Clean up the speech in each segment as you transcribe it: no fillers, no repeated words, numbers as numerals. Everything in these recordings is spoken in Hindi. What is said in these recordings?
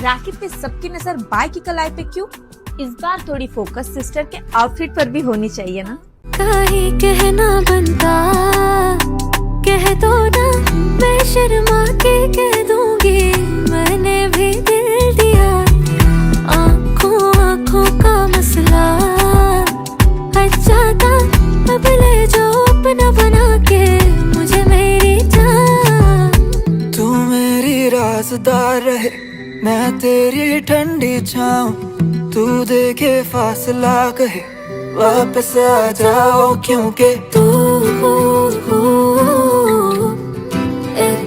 राखी पे सबकी नजर बाय की कलाई पे क्यों? इस बार थोड़ी फोकस सिस्टर के आउटफिट पर भी होनी चाहिए ना। काहे कहना बनता, कह दो ना, मैं शर्मा के कह दूंगी, मैंने भी दिल दिया। आँखों आँखों का मसला अच्छा था, अब ले जाओ अपना बना के मुझे मेरी जान। तू मेरी राज़दार रहे, मैं तेरी ठंडी छाऊं, तू देखे फासला कहे वापस आ जाओ, क्योंकि तू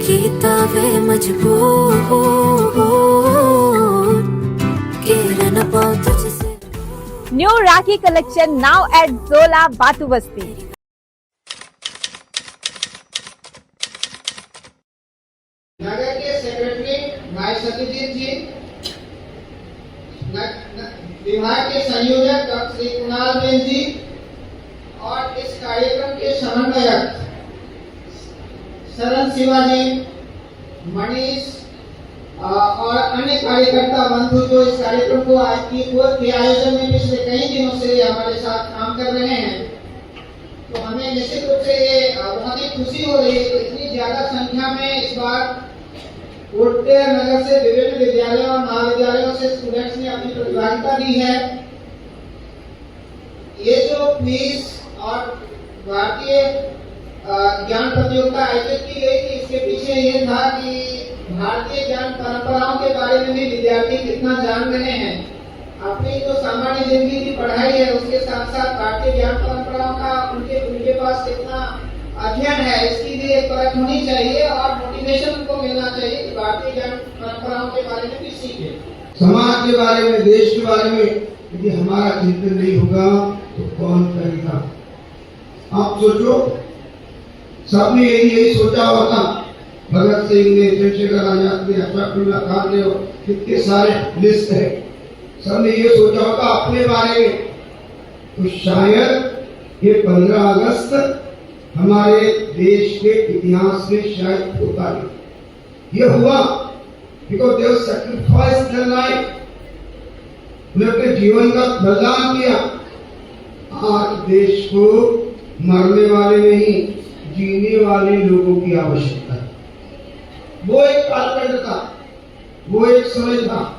किताबे मजबूर किरण पाऊं तुझसे। New rakhi collection now at जोला बातू बस्ती। नगर के सेक्रेटरी भाई सत्यजीत जी, विभाग के संयोजक डॉक्टर श्री कुणाल बेन जी और इस कार्यक्रम के समन्वयक शरण शिवाजी, मनीष और अन्य कार्यकर्ता बंधु जो इस कार्यक्रम को के आयोजन में पिछले कई दिनों से हमारे साथ काम कर रहे हैं, तो हमें निश्चित रूप से ये बहुत ही खुशी हो रही है कि इतनी ज्यादा संख्या में इस बार कोटपेर नगर से विभिन्न विद्यालयों और महाविद्यालयों से स्टूडेंट्स ने अपनी प्रतिभागिता दी है। ये जो क्विज और भारतीय ज्ञान प्रतियोगिता आयोजित की गई थी, इसके पीछे ये था कि भारतीय ज्ञान परंपराओं के बारे में भी विद्यार्थी कितना जान रहे हैं। अपनी जो सामान्य जिंदगी की पढ़ाई है उसके साथ साथ भारतीय ज्ञान परंपराओं का उनके पास कितना अध्ययन है, इसकी भी एक परख होनी चाहिए और मोटिवेशन उनको मिलना चाहिए कि भारतीय ज्ञान परंपराओं के बारे में भी सीखे। समाज के बारे में, देश के बारे में यदि हमारा चिंतन नहीं होगा तो कौन करेगा? आप सोचो, सबने यही सोचा हुआ था। भगत सिंह ने, चंद्रशेखर आजाद ने, अशफाकुल्लाह खान ने, कितने सारे लिस्ट है, सबने ये सोचा होगा अपने बारे में। तो शायद ये 15 अगस्त हमारे देश के इतिहास में शायद होता नहीं। ये हुआ because they sacrifice their life, उन्होंने अपने जीवन का बलिदान किया। आज देश को मरने वाले नहीं, जीने वाले लोगों की आवश्यकता है। वो एक कालखंड था, वो एक समय था।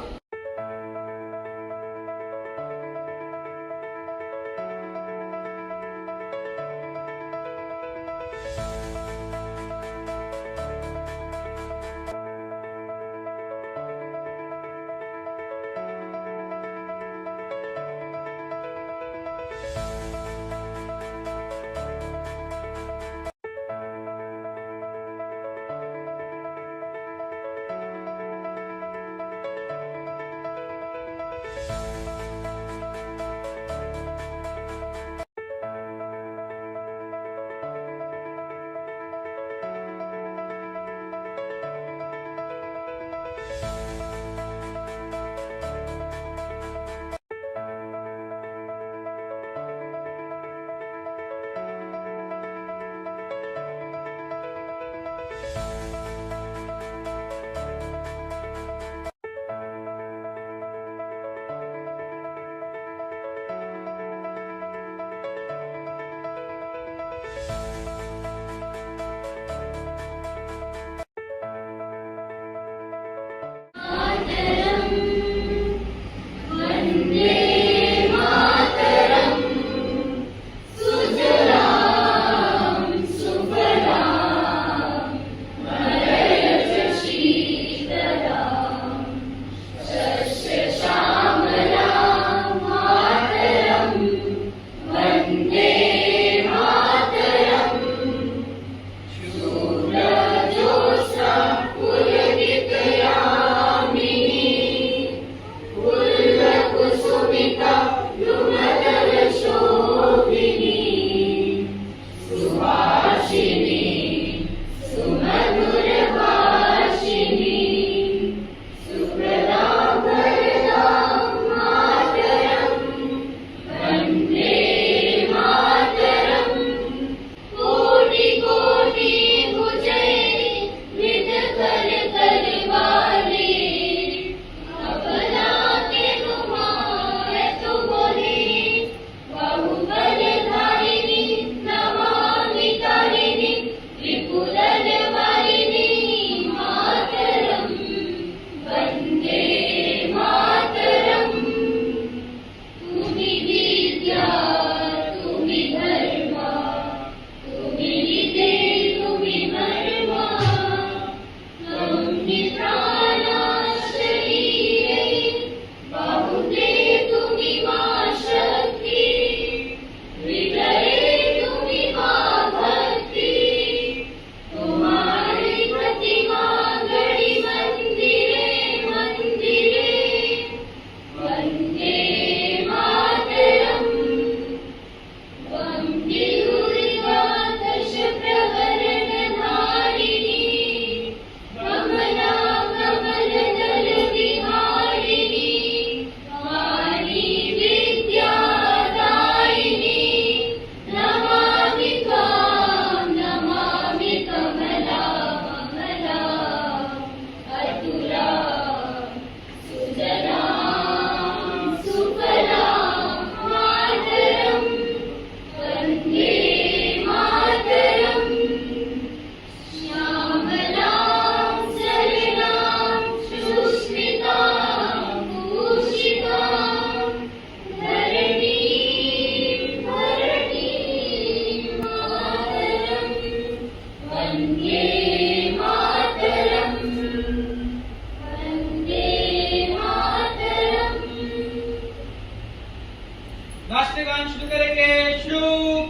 राष्ट्रगान शुरू करेंगे। शुरू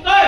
कर।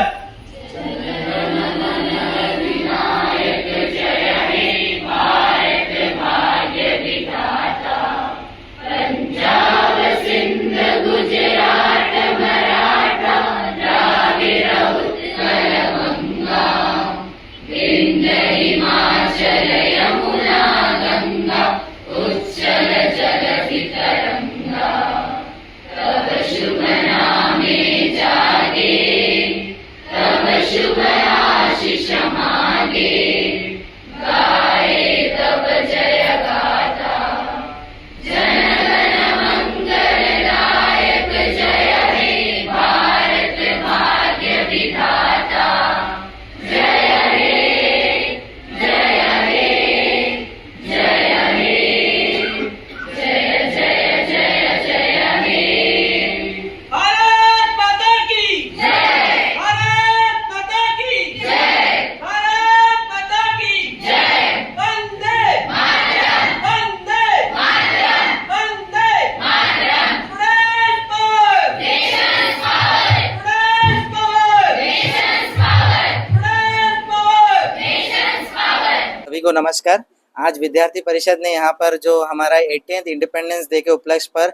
भारत माता की जय। भारत माता की जय। भारत माता की जय। वंदे मातरम। वंदे मातरम। वंदे मातरम। Student power. Nations power. Student power. Nations power. Student power. Nations power. सभी को नमस्कार। आज विद्यार्थी परिषद ने यहाँ पर जो हमारा 18th इंडिपेंडेंस डे के उपलक्ष्य पर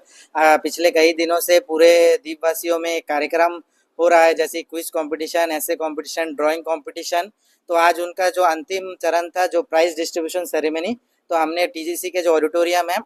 पिछले कई दिनों से पूरे द्वीपवासियों में कार्यक्रम हो रहा है, जैसे क्विज कंपटीशन, ऐसे कंपटीशन, ड्राइंग कंपटीशन। तो आज उनका जो अंतिम चरण था, जो प्राइज डिस्ट्रीब्यूशन सेरेमनी, तो हमने टीजीसी के जो ऑडिटोरियम है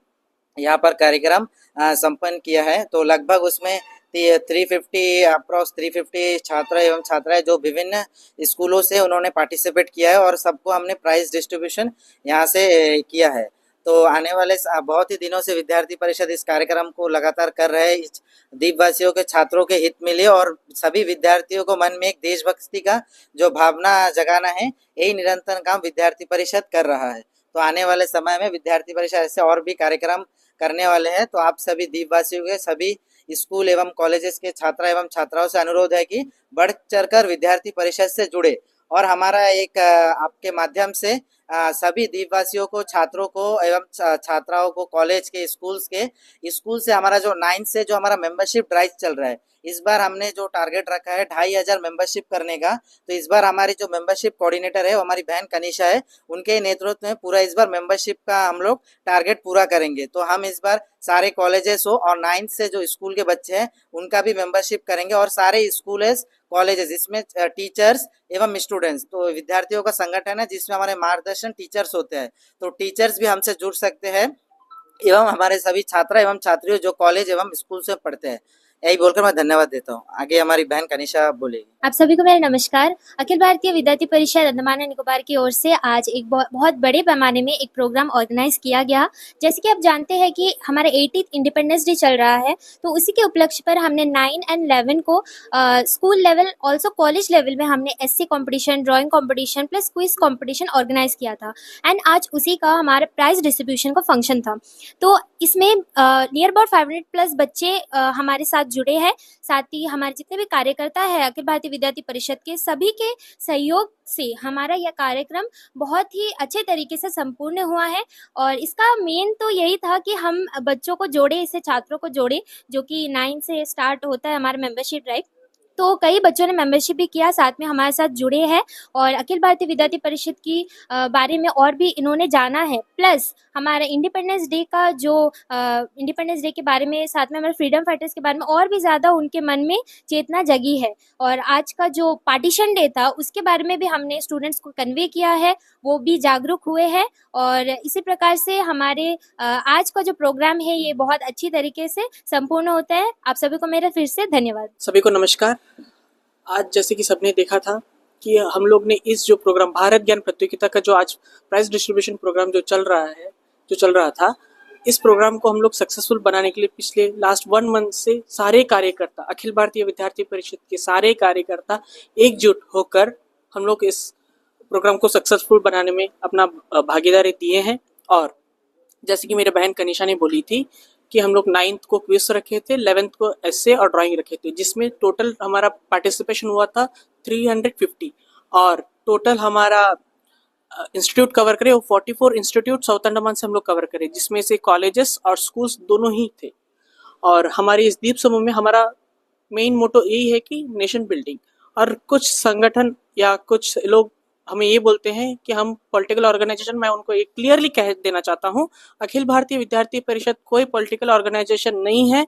यहाँ पर कार्यक्रम संपन्न किया है। तो लगभग उसमें 350 छात्र एवं छात्राएं जो विभिन्न स्कूलों से उन्होंने पार्टिसिपेट किया है और सबको हमने प्राइज डिस्ट्रीब्यूशन यहाँ से किया है। तो आने वाले बहुत ही दिनों से विद्यार्थी परिषद इस कार्यक्रम को लगातार कर रहे हैं। इस द्वीपवासियों के छात्रों के हित मिले और सभी विद्यार्थियों को मन में एक देशभक्ति का जो भावना जगाना है, यही निरंतर काम विद्यार्थी परिषद कर रहा है। तो आने वाले समय में विद्यार्थी परिषद ऐसे और भी कार्यक्रम करने वाले हैं। तो आप सभी द्वीपवासियों के सभी स्कूल एवं कॉलेजेस के छात्र एवं छात्राओं से अनुरोध है कि बढ़ चढ़कर विद्यार्थी परिषद से जुड़े और हमारा एक आपके माध्यम से सभी द्वीपवासियों को, छात्रों को एवं छात्राओं को, कॉलेज के, स्कूल से हमारा जो 9 से जो हमारा मेंबरशिप ड्राइव चल रहा है, इस बार हमने जो टारगेट रखा है 2500 मेंबरशिप करने का। तो इस बार हमारी जो मेंबरशिप कोऑर्डिनेटर है वो हमारी बहन कनिशा है, उनके नेतृत्व में पूरा इस बार मेंबरशिप का हम लोग टारगेट पूरा करेंगे। तो हम इस बार सारे कॉलेजेस हो और 9 से जो स्कूल के बच्चे हैं उनका भी मेंबरशिप करेंगे और सारे स्कूल्स, कॉलेजेस, इसमें टीचर्स एवं स्टूडेंट्स, तो विद्यार्थियों का संगठन है जिसमें हमारे मार्गदर्शन टीचर्स होते हैं। तो टीचर्स भी हमसे जुड़ सकते हैं एवं हमारे सभी छात्र एवं छात्रियों जो कॉलेज एवं स्कूल से पढ़ते हैं। यही बोलकर मैं धन्यवाद देता हूँ। आगे हमारी बहन कनिशा बोलेगी। आप सभी को मेरा नमस्कार। अखिल भारतीय विद्यार्थी परिषद अंडमान एंड निकोबार की ओर से आज एक बहुत बड़े पैमाने में एक प्रोग्राम ऑर्गेनाइज किया गया। जैसे कि आप जानते हैं कि हमारा 18th इंडिपेंडेंस डे चल रहा है, तो उसी के उपलक्ष्य पर हमने 9 and 11 को school level also college level में हमने essay competition, drawing competition plus quiz competition organise किया था। एंड आज उसी का हमारा प्राइज डिस्ट्रीब्यूशन का फंक्शन था। तो इसमें नियर अबाउट 500+ बच्चे हमारे साथ जुड़े हैं। साथ ही हमारे जितने भी कार्यकर्ता है अखिल भारतीय विद्यार्थी परिषद के, सभी के सहयोग से हमारा यह कार्यक्रम बहुत ही अच्छे तरीके से संपूर्ण हुआ है। और इसका मेन तो यही था कि हम बच्चों को जोड़े, इससे छात्रों को जोड़े, जो कि 9 से स्टार्ट होता है हमारा मेंबरशिप ड्राइव। तो कई बच्चों ने मेंबरशिप भी किया, साथ में हमारे साथ जुड़े हैं और अखिल भारतीय विद्यार्थी परिषद की बारे में और भी इन्होंने जाना है। प्लस हमारे इंडिपेंडेंस डे का जो इंडिपेंडेंस डे के बारे में, साथ में हमारे फ्रीडम फाइटर्स के बारे में और भी ज़्यादा उनके मन में चेतना जगी है। और आज का जो पार्टीशन डे था उसके बारे में भी हमने स्टूडेंट्स को कन्वे किया है, वो भी जागरूक हुए हैं। और इसी प्रकार से हमारे आज का जो प्रोग्राम है ये बहुत अच्छी तरीके से संपूर्ण होता है। आप सभी को मेरा फिर से धन्यवाद। सभी को नमस्कार। आज जैसे कि सबने देखा था कि हम लोग ने इस जो प्रोग्राम भारत ज्ञान प्रतियोगिता का जो आज प्राइज डिस्ट्रीब्यूशन प्रोग्राम जो चल रहा था, इस प्रोग्राम को हम लोग सक्सेसफुल बनाने के लिए पिछले लास्ट 1 मंथ से सारे कार्यकर्ता, अखिल भारतीय विद्यार्थी परिषद के सारे कार्यकर्ता एकजुट होकर हम लोग इस प्रोग्राम को सक्सेसफुल बनाने में अपना भागीदारी दिए हैं। और जैसे कि मेरे बहन कनिशा ने बोली थी कि हम लोग 9th को क्विज रखे थे, 11th को एस्से और ड्राइंग रखे थे, जिसमें टोटल हमारा पार्टिसिपेशन हुआ था 350 और टोटल हमारा इंस्टीट्यूट कवर करे, वो 44 इंस्टीट्यूट साउथ अंडमान से हम लोग कवर करें, जिसमें से कॉलेजेस और स्कूल्स दोनों ही थे। और हमारी इस दीप समूह में हमारा मेन मोटो यही है कि नेशन बिल्डिंग। और कुछ संगठन या कुछ लोग हमें ये बोलते हैं कि हम पॉलिटिकल ऑर्गेनाइजेशन, मैं उनको ये क्लियरली कह देना चाहता हूँ, अखिल भारतीय विद्यार्थी परिषद कोई पॉलिटिकल ऑर्गेनाइजेशन नहीं है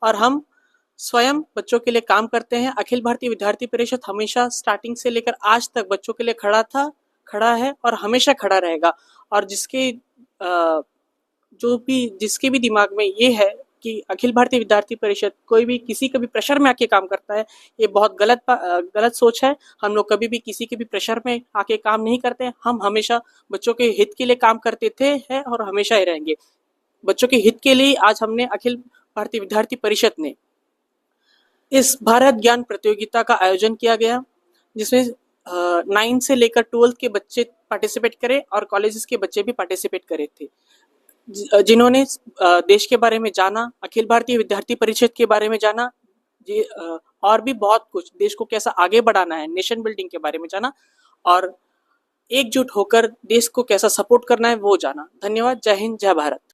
और हम स्वयं बच्चों के लिए काम करते हैं। अखिल भारतीय विद्यार्थी परिषद हमेशा स्टार्टिंग से लेकर आज तक बच्चों के लिए खड़ा है और हमेशा खड़ा रहेगा। और जिसके भी दिमाग में ये है कि अखिल भारतीय विद्यार्थी परिषद कोई भी किसी के भी प्रेशर में आके काम करता है, ये बहुत गलत सोच है। हम लोग कभी भी किसी के भी प्रेशर में आके काम नहीं करते हैं। हम हमेशा बच्चों के हित के लिए काम करते थे हैं और हमेशा ही रहेंगे। बच्चों के हित के लिए आज हमने अखिल भारतीय विद्यार्थी परिषद ने इस भारत ज्ञान प्रतियोगिता का आयोजन किया गया, जिसमें 9 से लेकर 12 के बच्चे पार्टिसिपेट करे और कॉलेजेस के बच्चे भी पार्टिसिपेट करे थे, जिन्होंने देश के बारे में जाना, अखिल भारतीय विद्यार्थी परिषद के बारे में जाना, और भी बहुत कुछ, देश को कैसा आगे बढ़ाना है, नेशन बिल्डिंग के बारे में जाना और एकजुट होकर देश को कैसा सपोर्ट करना है वो जाना। धन्यवाद। जय हिंद, जय भारत।